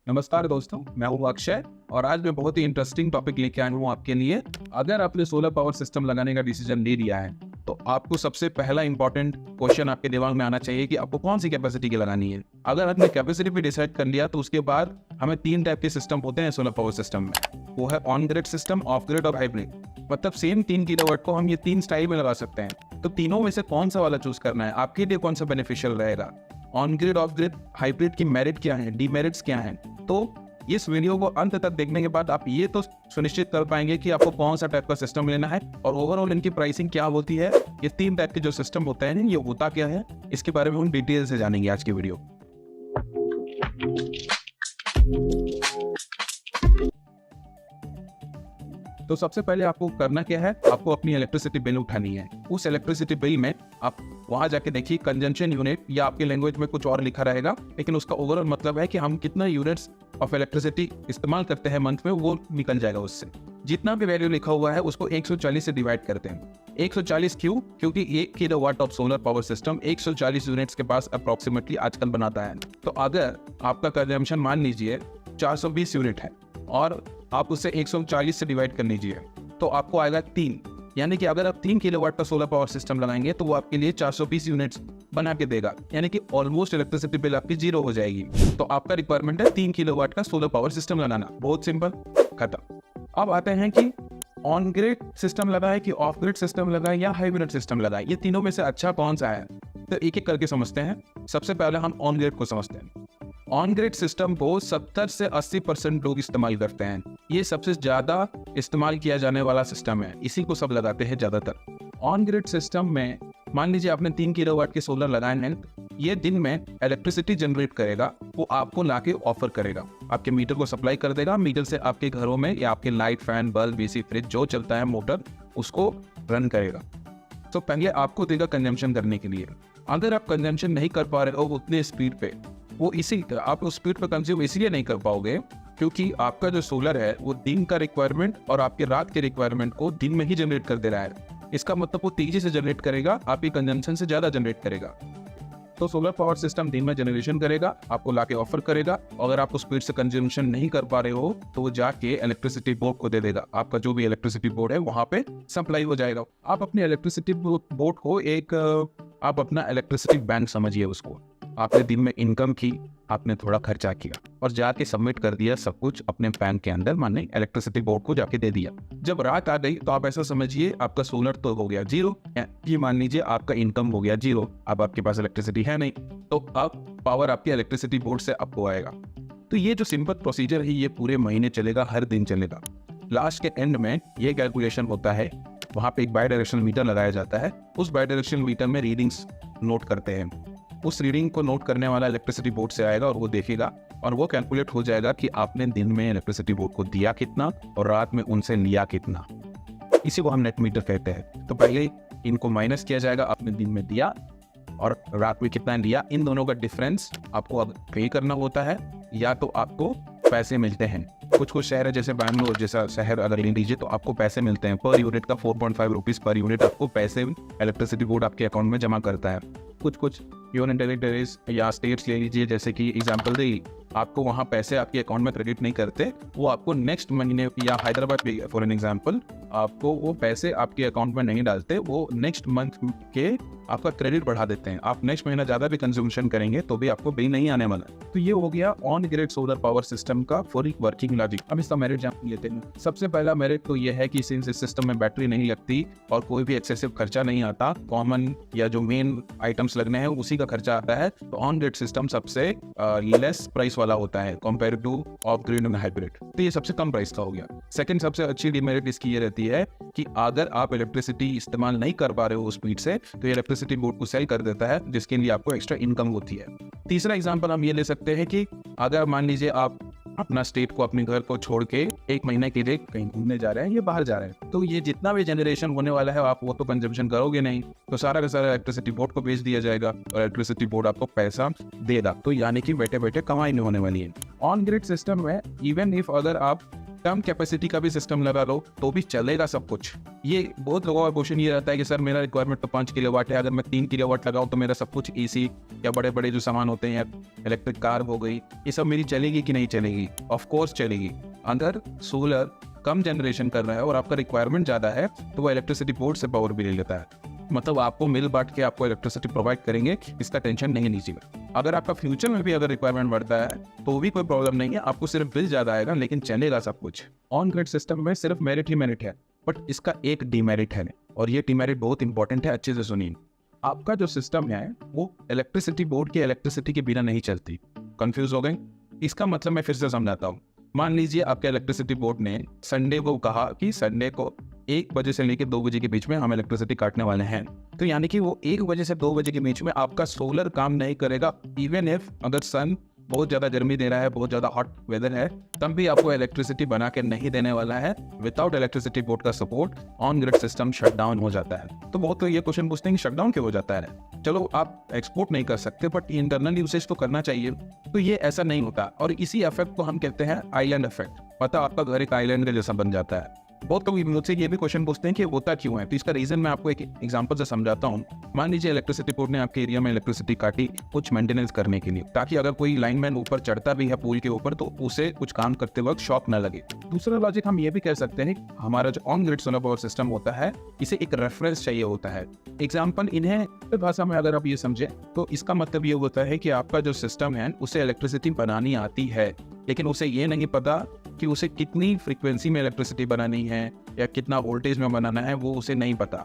नमस्कार दोस्तों, मैं हूँ अक्षय और आज मैं बहुत ही इंटरेस्टिंग टॉपिक लेके आया हूँ आपके लिए। अगर आपने सोलर पावर सिस्टम लगाने का डिसीजन ले लिया है तो आपको सबसे पहला इंपॉर्टेंट क्वेश्चन आपके दिमाग में आना चाहिए कि आपको कौन सी कैपेसिटी की लगानी है। अगर आपने कैपेसिटी भी डिसाइड कर लिया तो उसके बाद हमें 3 टाइप के सिस्टम होते हैं सोलर पावर सिस्टम में। वो है on grid system, of grid और हाइब्रिड। मतलब सेम 3 किलोवाट को हम ये 3 स्टाइल में लगा सकते हैं। तो तीनों में से कौन सा वाला चूज करना है, आपके लिए कौन सा बेनिफिशियल रहेगा, on grid, of grid, hybrid की मेरिट क्या है, डीमेरिट्स क्या हैं। तो इस वीडियो को अंत तक देखने के बाद आप ये तो सुनिश्चित कर पाएंगे कि आपको कौन सा टाइप का सिस्टम लेना है और ओवरऑल इनकी प्राइसिंग क्या होती है। ये 3 टाइप के जो सिस्टम होते हैं ये होता क्या है, इसके बारे में हम डिटेल से जानेंगे आज की वीडियो। तो सबसे पहले आपको करना क्या है, आपको अपनी इलेक्ट्रिसिटी बिल उठानी है। उस इलेक्ट्रिसिटी बिल में आप वहां जाके देखिए कंजम्पशन यूनिट, या आपके लैंग्वेज में कुछ और लिखा रहेगा, लेकिन उसका ओवरऑल मतलब है कि हम कितना यूनिट्स ऑफ इलेक्ट्रिसिटी इस्तेमाल करते हैं मंथ में, वो निकल जाएगा उससे। जितना भी वैल्यू लिखा हुआ है उसको 140 से डिवाइड करते हैं। 140 क्यों? क्योंकि 1 kilowatt of solar power system 140 units के पास अप्रोक्सीमेटली आजकल बनाता है। तो अगर आपका कंजम्पशन मान लीजिए 420 यूनिट है और आप उसे 140 से डिवाइड कर लीजिए तो आपको आएगा 3। यानी कि अगर आप 3 किलोवाट का सोलर पावर सिस्टम लगाएंगे तो वो आपके लिए 420 यूनिट्स बना के देगा। यानी कि ऑलमोस्ट इलेक्ट्रिसिटी बिल आपकी 0 हो जाएगी। तो आपका रिक्वायरमेंट है 3 किलोवाट का सोलर पावर सिस्टम लगाना। बहुत सिंपल, खत्म। अब आते हैं कि ऑन ग्रिड सिस्टम लगाए कि ऑफ ग्रिड सिस्टम लगाए या हाइब्रिड सिस्टम लगाए, ये तीनों में से अच्छा कौन सा है। तो एक एक करके समझते हैं। सबसे पहले हम ऑन ग्रिड को समझते हैं। ऑन ग्रिड सिस्टम को 70 से 80% लोग इस्तेमाल करते हैं। ये सबसे ज्यादा इस्तेमाल किया जाने वाला सिस्टम है, इसी को सब लगाते हैं ज्यादातर। ऑन ग्रिड सिस्टम में मान लीजिए आपने 3 किलोवाट के सोलर लगाए हैं, ये दिन में इलेक्ट्रिसिटी जनरेट करेगा, वो आपको लाके ऑफर करेगा, आपके मीटर को सप्लाई कर देगा। मीटर से आपके घरों में या आपके light, fan, bulb, AC, fridge जो चलता है, मोटर, उसको रन करेगा। तो पहले आपको देगा कंजम्पशन करने के लिए। अगर आप कंजम्पशन नहीं कर पा रहे हो उतने स्पीड पे, वो इसी आप उस स्पीड पर कंज्यूम इसलिए नहीं कर पाओगे क्योंकि आपका जो सोलर है वो दिन का रिक्वायरमेंट और आपके रात के रिक्वायरमेंट को दिन में ही जनरेट कर दे रहा है। इसका मतलब वो तेजी से जनरेट करेगा, आपकी कंजम्पशन से ज्यादा जनरेट करेगा। तो सोलर पावर सिस्टम दिन में जनरेशन करेगा, आपको लाके ऑफर करेगा। अगर आप उस स्पीड से कंजम्पशन नहीं कर पा रहे हो तो वो जाके इलेक्ट्रिसिटी बोर्ड को दे देगा। आपका जो भी इलेक्ट्रिसिटी बोर्ड है वहां पे सप्लाई हो जाएगा। आप अपने इलेक्ट्रिसिटी बोर्ड को आप अपना इलेक्ट्रिसिटी बैंक समझिए उसको। आपने दिन में इनकम की, आपने थोड़ा खर्चा किया और जाके सबमिट कर दिया सब कुछ अपने बैंक के अंदर, माने इलेक्ट्रिसिटी बोर्ड को जाके दे दिया। जब रात आ गई तो आप ऐसा समझिए आपका सोलर तो हो गया 0, ये मान लीजिए आपका इनकम हो गया 0। अब आपके पास इलेक्ट्रिसिटी है नहीं, तो अब पावर आपके इलेक्ट्रिसिटी बोर्ड से आपको आएगा। तो ये जो सिंपल प्रोसीजर है ये पूरे महीने चलेगा, हर दिन चलेगा। लास्ट के एंड में ये कैलकुलेशन होता है, वहां पे एक बाई डायरेक्शनल मीटर लगाया जाता है। उस बाई डायरेक्शनल मीटर में रीडिंग्स नोट करते हैं। उस रीडिंग को नोट करने वाला इलेक्ट्रिसिटी बोर्ड से आएगा और वो देखेगा और वो कैलकुलेट हो जाएगा कि आपने दिन में इलेक्ट्रिसिटी बोर्ड को दिया कितना और रात में उनसे लिया कितना। इसी को हम नेट मीटर कहते हैं। तो पहले इनको माइनस किया जाएगा, आपने दिन में दिया और रात में कितना लिया, इन दोनों का डिफरेंस आपको अब पे करना होता है या तो आपको पैसे मिलते हैं। कुछ शहर है जैसे बैंगलोर जैसा शहर अगर ले लीजिए तो आपको पैसे मिलते हैं पर यूनिट का 4.5 रुपीज पर यूनिट आपको पैसे इलेक्ट्रिसिटी बोर्ड आपके अकाउंट में जमा करता है। कुछ यूनियन टेरिटरीज या स्टेट्स ले लीजिए, जैसे कि एग्जांपल दे, आपको वहाँ पैसे आपके अकाउंट में क्रेडिट नहीं करते, वो आपको नेक्स्ट महीने, या हैदराबाद फॉर एन एग्जांपल, आपको वो पैसे आपके अकाउंट में नहीं डालते, वो नेक्स्ट मंथ के आपका क्रेडिट बढ़ा देते हैं। आप नेक्स्ट महीना ज्यादा भी कंज्यूमेशन करेंगे तो भी आपको बिल नहीं आने वाला। तो ये हो गया on grid solar power system का फुल वर्किंग लॉजिक। अब इसका मेरिट जान लेते हैं। सबसे पहला मेरिट तो ये है कि सिंस इस सिस्टम में बैटरी नहीं लगती और कोई भी एक्सेसिव खर्चा नहीं आता, कॉमन या जो मेन आइटम्स लगने हैं उसी का खर्चा आता है, तो ऑन ग्रिड सिस्टम सबसे लेस प्राइस वाला होता है compare two of grid and hybrid. तो ये सबसे कम प्राइस का हो गया। सेकंड सबसे अच्छी डिमेरिट इसकी ये रहती है कि अगर आप इलेक्ट्रिसिटी इस्तेमाल नहीं कर पा रहे हो स्पीड से तो ये इलेक्ट्रिसिटी बोर्ड को सेल कर देता है, जिसके लिए आपको एक्स्ट्रा इनकम होती है। तीसरा एग्जांपल हम ये ले सकते हैं कि अगर मान लीजिए आप अपना स्टेट को, अपने घर को छोड़ के 1 महीने के लिए कहीं घूमने जा रहे हैं या बाहर जा रहे हैं, तो ये जितना भी जनरेशन होने वाला है आप वो तो कंजम्पशन करोगे नहीं, तो सारा का सारा इलेक्ट्रिसिटी बोर्ड को बेच दिया जाएगा और इलेक्ट्रिसिटी बोर्ड आपको पैसा देगा। तो यानी कि बैठे बैठे कमाई नहीं होने वाली है। ऑन ग्रिड सिस्टम में इवन इफ अगर आप कम कैपेसिटी का भी सिस्टम लगा लो तो भी चलेगा सब कुछ। ये बहुत लोगों का क्वेश्चन ये रहता है कि सर मेरा रिक्वायरमेंट तो 5 किलोवाट है, अगर मैं 3 किलोवाट लगाऊं तो मेरा सब कुछ एसी या बड़े बड़े जो सामान होते हैं, इलेक्ट्रिक कार हो गई, ये सब मेरी चलेगी कि नहीं चलेगी? ऑफ कोर्स चलेगी। अगर सोलर कम जनरेशन कर रहा है और आपका रिक्वायरमेंट ज़्यादा है तो वो इलेक्ट्रिसिटी बोर्ड से पावर भी ले लेता है, मतलब आपको मिल बांट के आपको इलेक्ट्रिसिटी प्रोवाइड करेंगे, इसका टेंशन नहीं लीजिएगा। अगर आपका फ्यूचर में भी अगर रिक्वायरमेंट बढ़ता है तो भी कोई प्रॉब्लम नहीं है, आपको सिर्फ बिल ज़्यादा आएगा लेकिन चलेगा सब कुछ। ऑन ग्रिड सिस्टम में सिर्फ मेरिट ही मेरिट है, बट इसका एक डीमेरिट है और ये डीमेरिट बहुत इंपॉर्टेंट है, अच्छे से सुनिए। आपका जो सिस्टम है वो इलेक्ट्रिसिटी बोर्ड की इलेक्ट्रिसिटी के बिना नहीं चलती। कंफ्यूज हो गए? इसका मतलब मैं फिर से समझाता हूँ। मान लीजिए आपके इलेक्ट्रिसिटी बोर्ड ने संडे को कहा कि संडे को 1 बजे से लेकर 2 बजे के बीच में हम इलेक्ट्रिसिटी काटने वाले हैं, तो यानी कि वो 1 बजे से 2 बजे के बीच में आपका सोलर काम नहीं करेगा। इवन इफ अगर सन बहुत ज़्यादा गर्मी दे रहा है, बहुत ज़्यादा हॉट वेदर है, तब भी आपको इलेक्ट्रिसिटी बना के नहीं देने वाला है। विदाउट इलेक्ट्रिसिटी बोर्ड का support on grid system shut down हो जाता है। तो बहुत तो ये क्वेश्चन पूछते हैं कि शट डाउन क्यों हो जाता है? चलो आप एक्सपोर्ट नहीं कर सकते बट इंटरनल यूसेज तो करना चाहिए, तो ये ऐसा नहीं होता। और इसी इफेक्ट को हम कहते हैं आइलैंड इफेक्ट। पता आपका घर एक आइलैंड के जैसा बन जाता है। बहुत लोग मुझसे ये भी क्वेश्चन पूछते हैं कि होता क्यों है, तो इसका रीजन मैं आपको एक एग्जांपल से समझाता हूँ। मान लीजिए इलेक्ट्रिसिटी बोर्ड ने आपके एरिया में इलेक्ट्रिसिटी काटी कुछ मेंटेनेंस करने के लिए, ताकि अगर कोई लाइनमैन ऊपर चढ़ता भी है पुल के ऊपर तो उसे कुछ काम करते वक्त शॉक न लगे। दूसरा लॉजिक हम ये भी कह सकते हैं, हमारा जो on grid solar power system होता है इसे एक रेफरेंस चाहिए होता है। एग्जाम्पल इन्हें भाषा में अगर आप ये समझे तो इसका मतलब ये होता है कि आपका जो सिस्टम है उसे इलेक्ट्रिसिटी बनानी आती है, लेकिन उसे ये नहीं पता कि उसे कितनी फ्रीक्वेंसी में इलेक्ट्रिसिटी बनानी है या कितना वोल्टेज में बनाना है, वो उसे नहीं पता।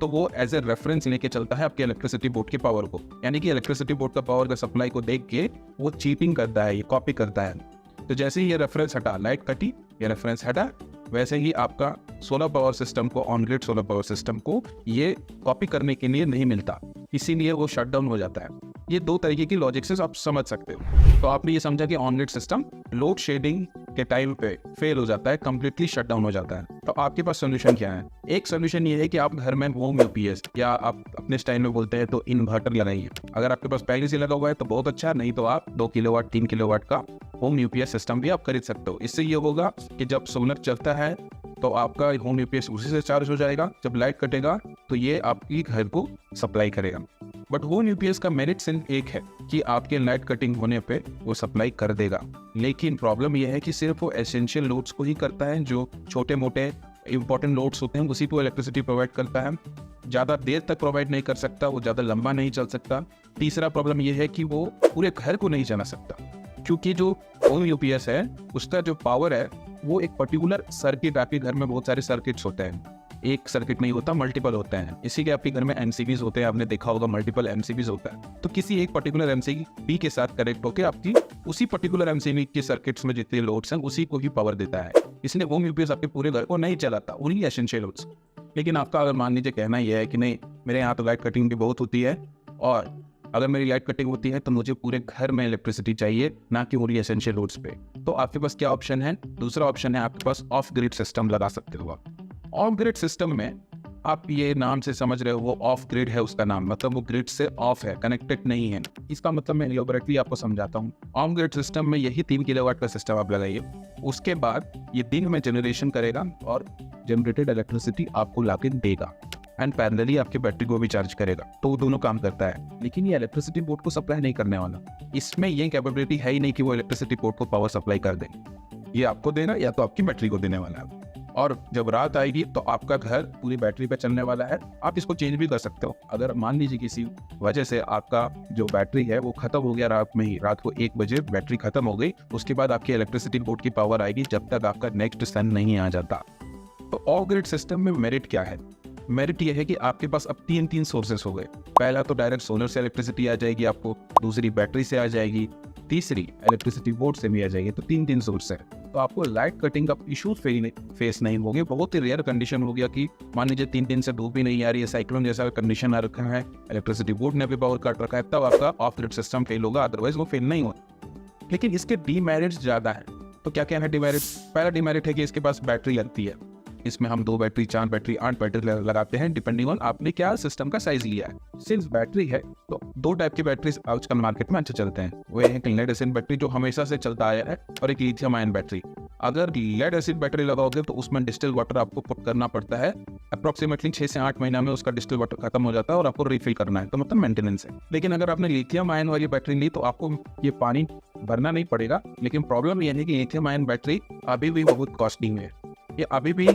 तो वो एज ए रेफरेंस लेके चलता है आपके इलेक्ट्रिसिटी बोर्ड के पावर को, यानी कि इलेक्ट्रिसिटी बोर्ड का पावर का सप्लाई को देख के वो चीटिंग करता है, ये कॉपी करता है। तो जैसे ही ये रेफरेंस हटा, लाइट कटी, ये रेफरेंस हटा, वैसे ही आपका सोलर पावर सिस्टम को, on grid solar power system को ये कॉपी करने के लिए नहीं मिलता, इसीलिए वो शट डाउन हो जाता है। ये 2 तरीके की लॉजिक से आप समझ सकते हो। तो आपने ये समझा कि on grid system load shedding के टाइम पे फेल हो जाता है, कंप्लीटली शट डाउन हो जाता है। तो आपके पास सोल्यूशन क्या है? एक सोल्यूशन ये है कि आप घर में होम यूपीएस या आप अपने स्टाइल में बोलते हैं तो इन्वर्टर लगाइए। अगर आपके पास पहले से लगा हुआ है तो बहुत अच्छा, नहीं तो आप 2 किलोवाट 3 किलोवाट का होम यूपीएस सिस्टम भी आप खरीद सकते हो। इससे ये होगा कि जब सोलर चलता है तो आपका होम यूपीएस उसी से चार्ज हो जाएगा, जब लाइट कटेगा तो ये आपकी घर को सप्लाई करेगा। बट होम यूपीएस का मेरिट सिर्फ एक है कि आपके लाइट कटिंग होने पे वो सप्लाई कर देगा, लेकिन प्रॉब्लम यह है कि सिर्फ वो एसेंशियल लोड्स को ही करता है, जो छोटे मोटे इंपॉर्टेंट लोड्स होते हैं उसी को इलेक्ट्रिसिटी प्रोवाइड करता है। ज़्यादा देर तक प्रोवाइड नहीं कर सकता, वो ज़्यादा लंबा नहीं चल सकता। तीसरा प्रॉब्लम यह है कि वो पूरे घर को नहीं चला सकता, क्योंकि जो होम यूपीएस है उसका जो पावर है वो एक पर्टिकुलर सर्किट, आपके घर में बहुत सारे सर्किट्स होते हैं, एक सर्किट नहीं होता, मल्टीपल होते हैं। इसी के आपके घर में एमसीबीज होते हैं, आपने देखा होगा मल्टीपल एमसीबीज होता है। तो किसी एक पर्टिकुलर एमसीबी के साथ कनेक्ट होकर आपकी उसी पर्टिकुलर एमसीबी के सर्किट्स में जितने लोड्स हैं उसी को ही पावर देता है। इसलिए होम यूपीएस आपके पूरे घर को नहीं चलाता, उन्हीं एसेंशियल लोड्स। लेकिन आपका अगर मान लीजिए कहना यह है कि नहीं, मेरे यहाँ तो लाइट कटिंग भी बहुत होती है और अगर मेरी लाइट कटिंग होती है तो मुझे पूरे घर में इलेक्ट्रिसिटी चाहिए, ना कि पूरी एसेंशियल लोड्स पे, तो आपके पास क्या ऑप्शन है? दूसरा ऑप्शन है आपके पास ऑफ ग्रिड सिस्टम लगा सकते हो आप। ऑफ ग्रिड सिस्टम में आप ये नाम से समझ रहे हो, वो ऑफ ग्रिड है उसका नाम, मतलब वो ग्रिड से ऑफ है, कनेक्टेड नहीं है। इसका मतलब मैं इलेबोरेटली आपको समझाता हूँ। ऑन ग्रिड सिस्टम में यही 3 किलोवाट का सिस्टम आप लगाइए, उसके बाद ये दिन में जनरेशन करेगा और जनरेटेड इलेक्ट्रिसिटी आपको लाके देगा एंड पैरेलली आपके बैटरी को भी चार्ज करेगा, तो वो दोनों काम करता है। लेकिन ये इलेक्ट्रिसिटी बोर्ड को सप्लाई नहीं करने वाला, इसमें ये कैपेबिलिटी है ही नहीं कि वो इलेक्ट्रिसिटी बोर्ड को पावर सप्लाई कर दे। ये आपको देना या तो आपकी बैटरी को देने वाला है। और जब रात आएगी तो आपका घर पूरी बैटरी पे चलने वाला है। आप इसको चेंज भी कर सकते हो। अगर मान लीजिए किसी वजह से आपका जो बैटरी है वो खत्म हो गया रात में ही, रात को 1 बजे बैटरी खत्म हो गई, उसके बाद आपकी इलेक्ट्रिसिटी बोर्ड की पावर आएगी जब तक आपका नेक्स्ट सन नहीं आ जाता। तो ऑफ ग्रिड सिस्टम में मेरिट क्या है? मेरिट ये है कि आपके पास अब 3 सोर्सेस हो गए। पहला तो डायरेक्ट सोलर से इलेक्ट्रिसिटी आ जाएगी आपको, दूसरी बैटरी से आ जाएगी, तीसरी इलेक्ट्रिसिटी बोर्ड से भी आ जाएगी। तो 3 सोर्स है, तो आपको लाइट कटिंग का इशू फेस नहीं होंगे। बहुत ही रेयर कंडीशन हो गया कि मान लीजिए 3 दिन से धूप ही नहीं आ रही है, साइक्लोन जैसा कंडीशन आ रखा है, इलेक्ट्रिसिटी बोर्ड ने भी पावर काट रखा है, तब आपका ऑफ ग्रिड सिस्टम फेल होगा, अदरवाइज वो फेल नहीं होगा। लेकिन इसके डीमेरिट्स ज्यादा है। तो क्या क्या है डीमेरिट्स? पहला डीमेरिट है कि इसके पास बैटरी लगती है। इसमें हम 2 बैटरी, 4 बैटरी, 8 बैटरी लगाते हैं, डिपेंडिंग ऑन आपने क्या सिस्टम का साइज लिया है। सिंस बैटरी है तो 2 टाइप की बैटरीज आजकल मार्केट में अच्छे चलते हैं। वो एक लेड एसिड बैटरी जो हमेशा से चलता आया है, और एक लिथियम आयन बैटरी। अगर लेड एसिड बैटरी लगाओगे तो उसमें डिस्टिल वाटर आपको पुट करना पड़ता है। अप्रॉक्सीमेटली 6 से 8 महीना में उसका डिस्टिल वाटर खत्म हो जाता है और आपको रिफिल करना है, तो मतलब मेंटेनेंस है। लेकिन अगर आपने लिथियम आयन वाली बैटरी ली तो आपको ये पानी भरना नहीं पड़ेगा। लेकिन प्रॉब्लम यह है कि लिथियम आयन बैटरी अभी भी बहुत कॉस्टली है, ये अभी भी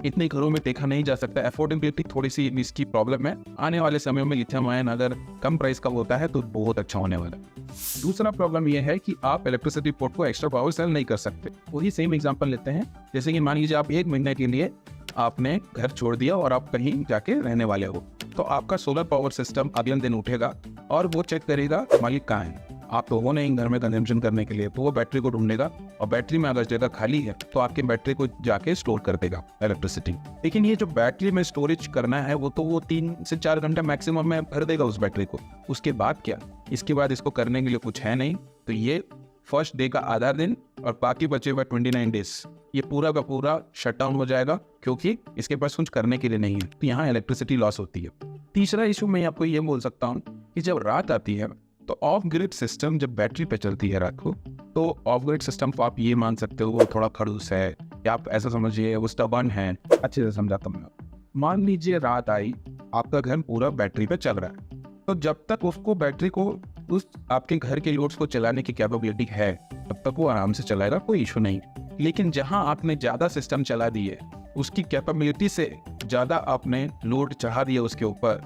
इतने घरों में देखा नहीं जा सकता। अफोर्डेबिलिटी थोड़ी सी इसकी प्रॉब्लम है। आने वाले समय में लिथियम आयन अगर कम प्राइस का होता है तो बहुत अच्छा होने वाला है। दूसरा प्रॉब्लम यह है कि आप इलेक्ट्रिसिटी पोर्ट को एक्स्ट्रा पावर सेल नहीं कर सकते। वही सेम एग्जांपल लेते हैं, जैसे कि मान लीजिए आप 1 महीने के लिए आपने घर छोड़ दिया और आप कहीं जाके रहने वाले हो, तो आपका सोलर पावर सिस्टम अगले दिन उठेगा और वो चेक करेगा मालिक कहाँ है। आप तो वो नहीं घर में कंजम्पशन करने के लिए, तो वो बैटरी को ढूंढेगा और बैटरी में अगर जगह खाली है तो आपके बैटरी को जाके स्टोर कर देगा इलेक्ट्रिसिटी। लेकिन ये जो बैटरी में स्टोरेज करना है वो तो वो 3 से 4 घंटा मैक्सिमम में भर देगा उस बैटरी को। उसके बाद क्या, इसके बाद इसको करने के लिए कुछ है नहीं, तो ये फर्स्ट डे का आधा दिन और बाकी बचे हुए 29 डेज ये पूरा का पूरा शटडाउन हो जाएगा, क्योंकि इसके पास कुछ करने के लिए नहीं है। तो यहाँ इलेक्ट्रिसिटी लॉस होती है। तीसरा इशू मैं आपको ये बोल सकता हूँ कि जब रात आती है तो ऑफ ग्रिड सिस्टम जब बैटरी पे चलती है रात को, तो ऑफ ग्रिड सिस्टम को आप ये मान सकते हो वो थोड़ा खड़ूस है, या आप ऐसा समझिए वो स्टबर्न है। अच्छे से समझाता हूँ मैं। मान लीजिए रात आई, आपका घर पूरा बैटरी पे चल रहा है, तो जब तक उसको बैटरी को उस आपके घर के लोड्स को चलाने की कैपेबिलिटी है तब तक वो आराम से चलाएगा, कोई इशू नहीं। लेकिन जहां आपने ज़्यादा सिस्टम चला दिए, उसकी कैपेबिलिटी से ज़्यादा आपने लोड चढ़ा दिया उसके ऊपर,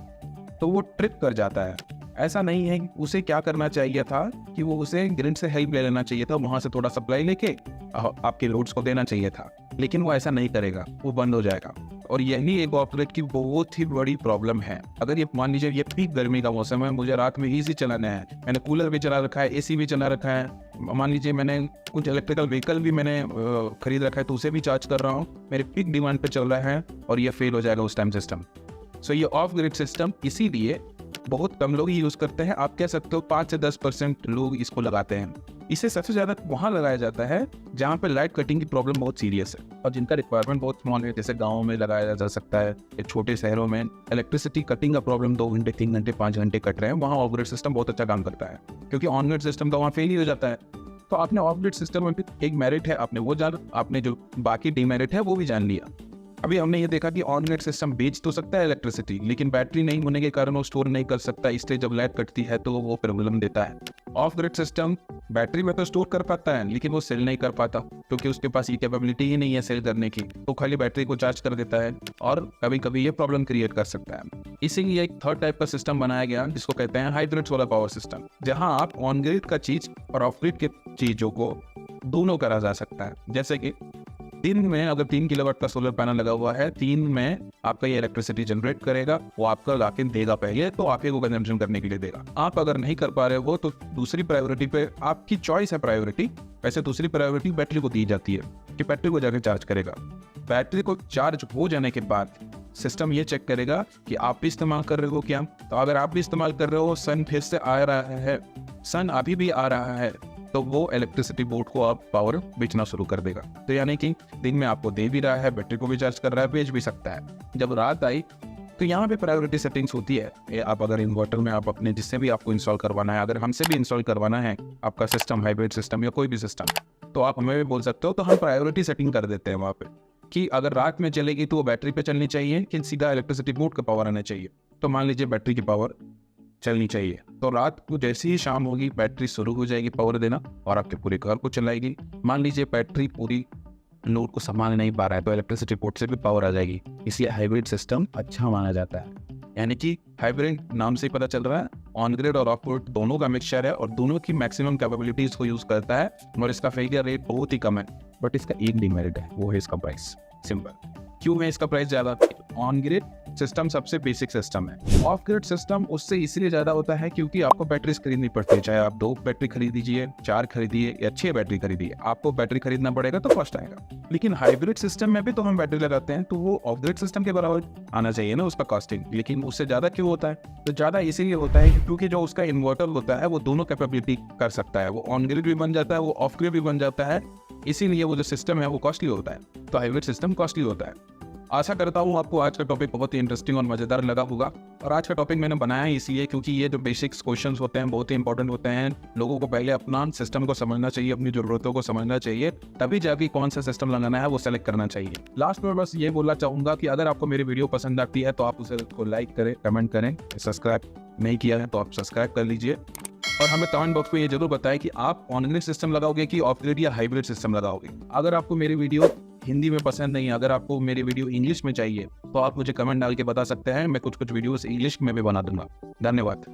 तो वो ट्रिप कर जाता है। ऐसा नहीं है, उसे क्या करना चाहिए था कि वो उसे ग्रिड से हेल्प ले लेना चाहिए था, वहाँ से थोड़ा सप्लाई लेके आपके लोड्स को देना चाहिए था। लेकिन वो ऐसा नहीं करेगा, वो बंद हो जाएगा। और यही एक ऑफ ग्रिड की बहुत ही बड़ी प्रॉब्लम है। अगर ये मान लीजिए ये पीक गर्मी का मौसम है, मुझे रात में ईजी चलाना है, मैंने कूलर भी चला रखा है, एसी भी चला रखा है, मान लीजिए मैंने कुछ इलेक्ट्रिकल व्हीकल भी मैंने खरीद रखा है, तो उसे भी चार्ज कर रहा हूँ, मेरे पीक डिमांड पे चल रहा है और ये फेल हो जाएगा उस टाइम सिस्टम। सो ये ऑफ ग्रिड सिस्टम इसीलिए बहुत कम लोग ही यूज करते हैं। आप कह सकते हो 5 से 10% लोग इसको लगाते हैं। इसे सबसे ज्यादा वहां लगाया जाता है जहां पे लाइट कटिंग की प्रॉब्लम बहुत सीरियस है और जिनका रिक्वायरमेंट बहुत स्मॉल है, जैसे गाँव में लगाया जा सकता है, या छोटे शहरों में इलेक्ट्रिसिटी कटिंग का प्रॉब्लम 2 घंटे 3 घंटे 5 घंटे कट रहे हैं, वहाँ ऑफ ग्रिड सिस्टम बहुत अच्छा काम करता है, क्योंकि ऑन ग्रिड सिस्टम तो वहाँ फेल ही हो जाता है। तो आपने ऑफ ग्रिड सिस्टम में भी एक मेरिट है, आपने वो जान, आपने जो बाकी डीमेरिट है वो भी जान लिया। अभी हमने ये देखा कि ऑन ग्रिड सिस्टम बेच तो सकता है इलेक्ट्रिसिटी, लेकिन बैटरी नहीं होने के कारण वो स्टोर नहीं कर सकता, इसलिए जब लाइट कटती है तो वो प्रॉब्लम देता है। ऑफ ग्रिड सिस्टम बैटरी में तो स्टोर कर पाता है, लेकिन वो सेल नहीं कर पाता, क्योंकि उसके पास ये कैपेबिलिटी ही नहीं है सेल करने की। तो खाली बैटरी को चार्ज कर देता है और कभी कभी ये प्रॉब्लम क्रिएट कर सकता है। इसीलिए एक थर्ड टाइप का सिस्टम बनाया गया जिसको कहते हैं हाइब्रिड सोलर पावर सिस्टम, जहां आप ऑन ग्रिड का चीज और ऑफ ग्रिड के चीजों को दोनों करा जा सकता है। जैसे कि दिन में अगर 3 किलोवाट का सोलर पैनल लगा हुआ है, 3 में आपका ये इलेक्ट्रिसिटी जनरेट करेगा, वो आपका लाके देगा पहले, तो आप को कंजम्पशन करने के लिए देगा। आप अगर नहीं कर पा रहे हो तो दूसरी प्रायोरिटी पे आपकी चॉइस है प्रायोरिटी, वैसे दूसरी प्रायोरिटी बैटरी को दी जाती है कि बैटरी को जाके चार्ज करेगा। बैटरी को चार्ज हो जाने के बाद सिस्टम ये चेक करेगा कि आप भी इस्तेमाल कर रहे हो क्या। तो अगर आप भी इस्तेमाल कर रहे हो, सन फिर से आ रहा है, सन अभी भी आ रहा है, तो वो इलेक्ट्रिसिटी बोर्ड को आप पावर बेचना शुरू कर देगा। तो यानी कि दिन में आपको दे भी रहा है, बैटरी को भी चार्ज कर रहा है, बेच भी सकता है। जब रात आई तो यहाँ पे प्रायोरिटी सेटिंग्स होती है। ये आप अगर इन्वर्टर में आप अपने जिससे भी आपको इंस्टॉल करवाना है, अगर हमसे भी इंस्टॉल करवाना है आपका सिस्टम, हाइब्रिड सिस्टम या कोई भी सिस्टम, तो आप हमें भी बोल सकते हो, तो हम प्रायोरिटी सेटिंग कर देते हैं वहाँ पे कि अगर रात में चलेगी तो वो बैटरी पे चलनी चाहिए कि सीधा इलेक्ट्रिसिटी बोर्ड का पावर आना चाहिए। तो मान लीजिए बैटरी की पावर चलनी चाहिए, तो रात को जैसे ही शाम होगी बैटरी शुरू हो जाएगी पावर देना और आपके पूरे घर को चलाएगी। मान लीजिए बैटरी पूरी लोड को संभाल नहीं पा रहा है तो इलेक्ट्रिसिटी बोर्ड से भी पावर आ जाएगी। इसलिए हाइब्रिड सिस्टम अच्छा माना जाता है। यानी कि हाइब्रिड नाम से ही पता चल रहा है ऑन ग्रिड और ऑफ ग्रिड दोनों का मिक्सचर है और दोनों की मैक्सिमम कैपेबिलिटीज को यूज करता है और इसका फेलियर रेट बहुत ही कम है। बट इसका एक डिमेरिट है, वो है इसका प्राइस। सिंपल, क्यों है इसका प्राइस ज्यादा? ऑन ग्रिड सिस्टम सबसे बेसिक सिस्टम है, ऑफ ग्रिड सिस्टम उससे इसलिए ज्यादा होता है क्योंकि आपको बैटरीज खरीदनी पड़ती है। चाहे आप 2 बैटरी खरीदीजिए, 4 खरीदिए या 6 बैटरी खरीदिए, आपको बैटरी खरीदना पड़ेगा तो कॉस्ट आएगा। लेकिन हाइब्रिड सिस्टम में भी तो हम बैटरी लगाते हैं, तो वो ऑफ ग्रिड सिस्टम के बराबर आना चाहिए ना उसका कॉस्टिंग। लेकिन उससे ज्यादा क्यों होता है? तो ज्यादा इसीलिए होता है क्योंकि जो उसका इन्वर्टर होता है वो दोनों कैपेबिलिटी कर सकता है, वो ऑन ग्रिड भी बन जाता है, वो ऑफ ग्रिड भी बन जाता है। इसीलिए वो जो सिस्टम है वो कॉस्टली होता है, तो हाइब्रिड सिस्टम कॉस्टली होता है। आशा करता हूँ आपको आज का टॉपिक बहुत ही इंटरेस्टिंग और मज़ेदार लगा होगा। और आज का टॉपिक मैंने बनाया है इसलिए क्योंकि ये जो बेसिक्स क्वेश्चंस होते हैं बहुत ही इंपॉर्टेंट होते हैं। लोगों को पहले अपना सिस्टम को समझना चाहिए, अपनी ज़रूरतों को समझना चाहिए, तभी जाके कौन सा सिस्टम लगाना है वो सेलेक्ट करना चाहिए। लास्ट में बस ये बोलना चाहूँगा कि अगर आपको मेरी वीडियो पसंद आती है तो आप उसे लाइक करें, कमेंट करें, सब्सक्राइब नहीं किया है तो आप सब्सक्राइब कर लीजिए। और हमें कमेंट बॉक्स में ये जरूर बताएं कि आप ऑन-ग्रिड सिस्टम लगाओगे कि ऑफ-ग्रिड या हाइब्रिड सिस्टम लगाओगे। अगर आपको मेरी वीडियो हिंदी में पसंद नहीं है, अगर आपको मेरी वीडियो इंग्लिश में चाहिए तो आप मुझे कमेंट डाल के बता सकते हैं। मैं कुछ वीडियोस इंग्लिश में भी बना दूंगा। धन्यवाद।